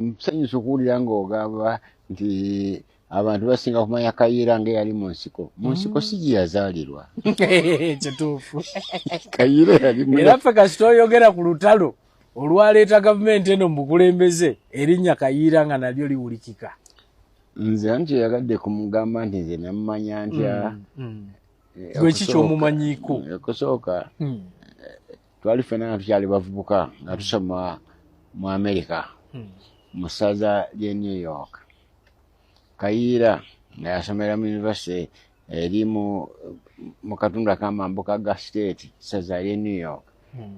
Nsanyusa okuwulira ng'ogamba nti abantu basinga kumanya Kayiira ng'eyali mu nsiko. Mu nsiko si gye yazaalirwa. Kituufu. Kayiira yali era ffe kasita oyogera ku lutalo olwaleeta gavumenti eno mu bukulembeze erinnya Kayiira nga nalyo liwulikika. Nze nti yagadde kumugamba nti nze namumanya ntya. Gwe ki ky'omumanyiiko? Okusooka twali ffenna nga tukyali bavubuka nga tusoma mu Amerika mu ssaza ly'e New York. Kayiira nga yasomera mu university eri mu katundu akamambuka ga state ssaza ly'e New York.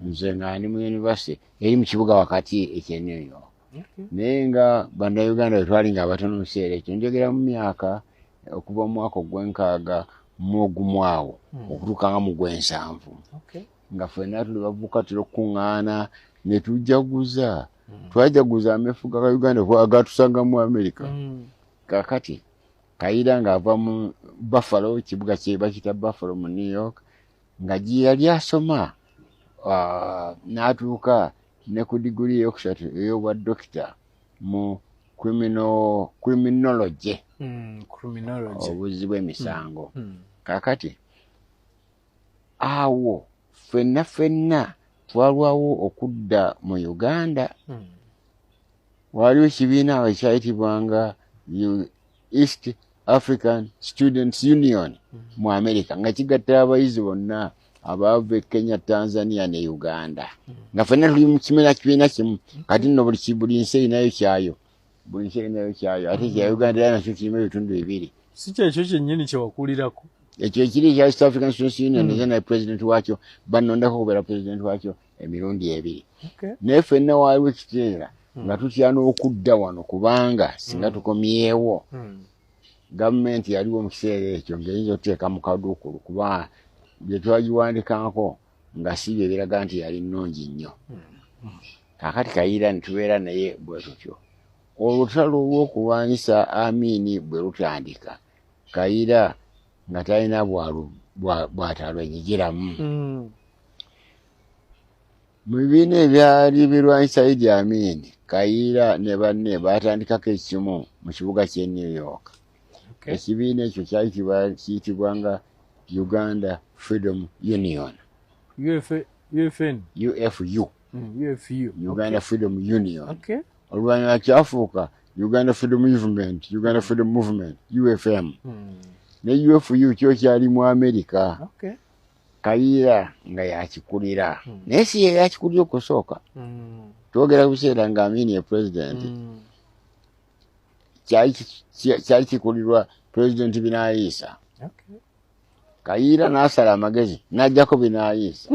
Nze nga ndi mu university eri mu kibuga wakati eky'e New York. Naye nga bannayuganda bwe twali nga batono mu kiseera ekyo njogera mu myaka okuva mu mwaka ogw'enkaaga mu ogumu awo okutuuka nga mu gw'ensanvu. Nga ffenna tuli bavubuka tukuŋŋaana ne tujaguza. Twajaguza ameefuga ga Uganda agatusanga mu Amerika. Kakati Kayiira ng'ava mu Buffalo, kibuga kye bakiyita Buffalo mu New York, nga gye yali asoma n'atuuka ne ku diguli eyokusatu ey'obwa dokita mu criminology. Obuzzi bw'emisango. Kakati awo ffenna twalwawo okudda mu Uganda. Waliwo ekibiina awo ekyayitibwanga East African Students Union mu Amerika nga kigatta abayizi bonna abava Kenya, Tanzania ne Uganda. Nga ffenna tuli mu kibiina kimu. Kati nno buli nsi erinayo kyayo. Buli nsi erinayo kyayo. Ate ekya Uganda era nakyo kirimu ebitundu bibiri. Si kyekyo kyennyini kye wakulirako. Ekyo ekiri ekya East African Students Union nze naye pulezidenti waakyo bannondako okubeera pulezidenti waakyo emirundi ebiri. Naye ffenna waaliwo ekiseera nga tutya n'okudda wano kubanga singa tukomyewo gavumenti yaliwo mu kiseera ekyo ng'eyinza okuteeka mu kaduukulu kuba bye twagiwandikako nga si bye biraga nti yali nnungi nnyo. Kaakati Kayiira ne tubeera naye bwe tutyo. Olutalo olw'okulwanyisa Amin bwe lutandika, Kayiira nga talina bw'atalwenyigiramu. Mu bibiina ebyali birwanyisa Idi Amin, Kayiira ne banne baatandikako ekimu mu kibuga ky'e New York. Ekibiina ekyo kiyitibwanga Uganda Freedom Union. UFU. Uganda Freedom Union. Oluvannyuma kyafuuka Uganda Freedom Movement, Uganda Freedom Movement, UFM. Ne UFU kyo kyali mu Amerika. Kayiira nga yakikulira. Naye si ye yakikulira okusooka. Twogera ku biseera nga Amin ye pulezidenti. Kyali kikulirwa pulezidenti Binayisa. Kayiira n'asala amagezi n'ajjako Binayisa.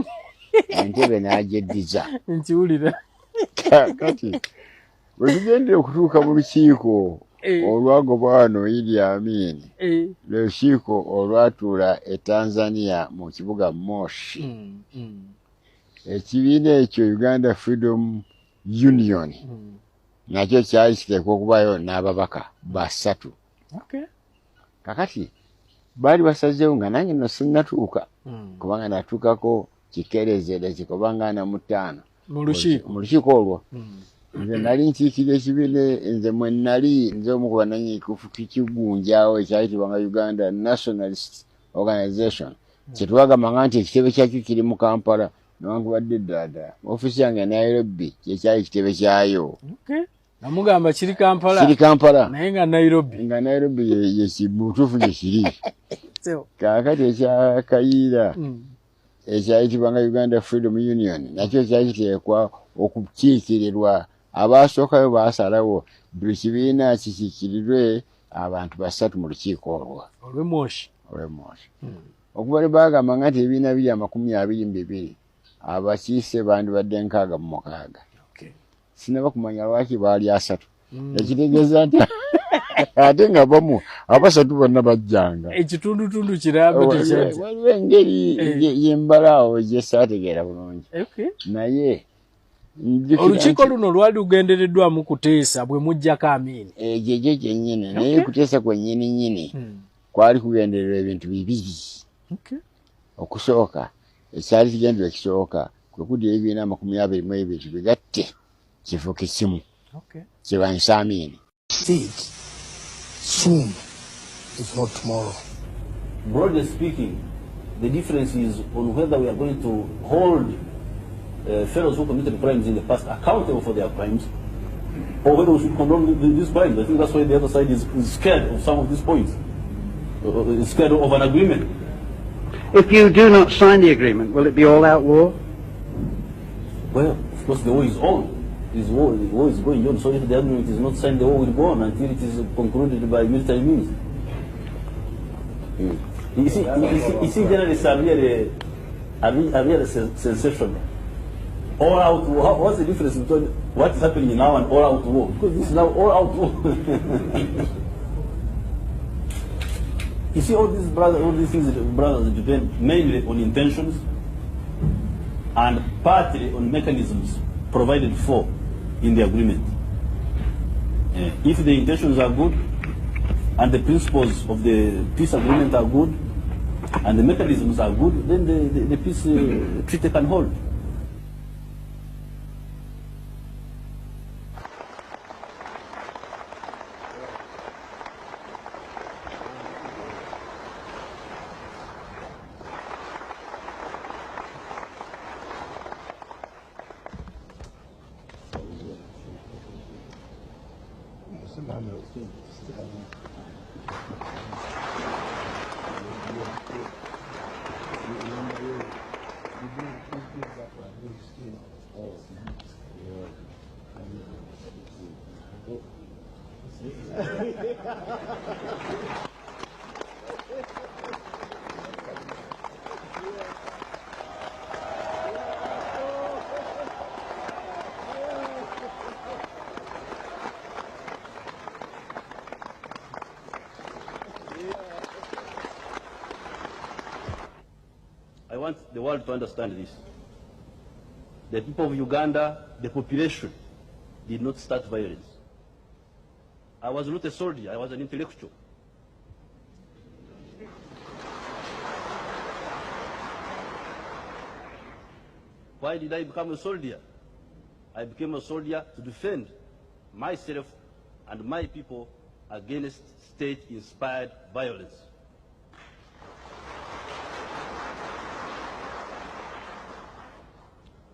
Entebe n'agyeddiza. Nkiwulira. Kati bwe tugendera okutuuka mu lukiiko olwagoba wano Idi Amin, lukiiko olwatuula e Tanzania mu kibuga Moshi. Ekibiina ekyo Uganda Freedom Union nakyo kyali kiteekwa okubaayo n'ababaka basatu. Kakati baali basazeewo nga nange nno sinnatuuka kubanga natuukako kikeerezere kikobanga ana mu ttaano mu lukiiko olwo. Nze nali nkiikirira ekibiina, nze mwe nali nze omu ku bannannyini kigunjaawo ekyayitibwanga Uganda Nationalist Organization. Kyetwagambanga nti ekitebe kyakyo kiri mu Kampala newankubadde ddala ofiisi yange Nairobi kyekyali ekitebe kyayo. Namugamba kiri Kampala. Kiri Kampala. Naye nga Nairobi. Nga Nairobi mutuufu gye kiri. Kaakati ekya Kayiira ekyayitibwanga Uganda Freedom Union nakyo kyali kiteekwa okukiikirirwa. Abaasookayo baasalawo buli kibiina kikiikirirwe abantu basatu mu lukiiko olwo. Olw'Emoshi. Okuva lwe baagambanga nti ebibiina biri 22 abakiise bandibadde 66. Sinaba kumanya lwaki baali 3. Ekitegeeza nti ate nga bamu abasatu bonna bajjanga. Ekitundutundu kirambe tekyanze. Waliwo engeri y'embalaawo gye saategeera bulungi. Naye olukiiko luno lwali lugendereddwamu kuteesa bwe mujjako Amin. Gyegyo kyennyini naye kuteesa kwennyini kwali kugendererwa ebintu bibiri. Okusooka ekyali kigendererwa ekisooka kwe kuddira ebibiina 22 bigatte kifuuke kimu. Okay. Kirwanyisa Amin. Soon, if not tomorrow. Broadly speaking, the difference is on whether we are going to hold fellows who committed crimes in the past accountable for their crimes, or whether we should condone these crimes. I think that's why the other side is scared of some of these points, is scared of an agreement. If you do not sign the agreement, will it be all-out war? Well, of course, the war is on. The war is going on. So if the agreement is not signed, the war will go on until it is concluded by military means. You see, journalists are really sensational. All out war. What's the difference between what is happening now and all out war? Because this is now all out war. You see, all these things brothers depend mainly on intentions and partly on mechanisms provided for in the agreement. If the intentions are good and the principles of the peace agreement are good and the mechanisms are good, then the peace treaty can hold. I want the world to understand this. The people of Uganda, the population, did not start violence. I was not a soldier, I was an intellectual. Why did I become a soldier? I became a soldier to defend myself and my people against state-inspired violence.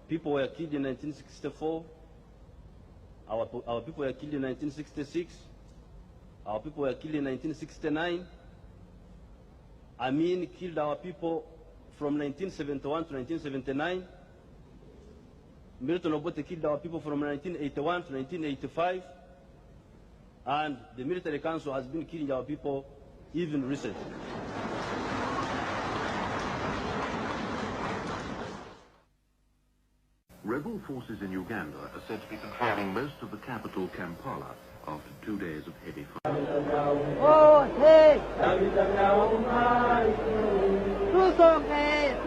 People were killed in 1964. Our people were killed in 1966. Our people were killed in 1969. Amin killed our people from 1971 to 1979. Milton Obote killed our people from 1981 to 1985. And the military council has been killing our people even recently. Rebel forces in Uganda are said to be controlling most of the capital, Kampala, after 2 days of heavy fighting. Oh, hey! Do something!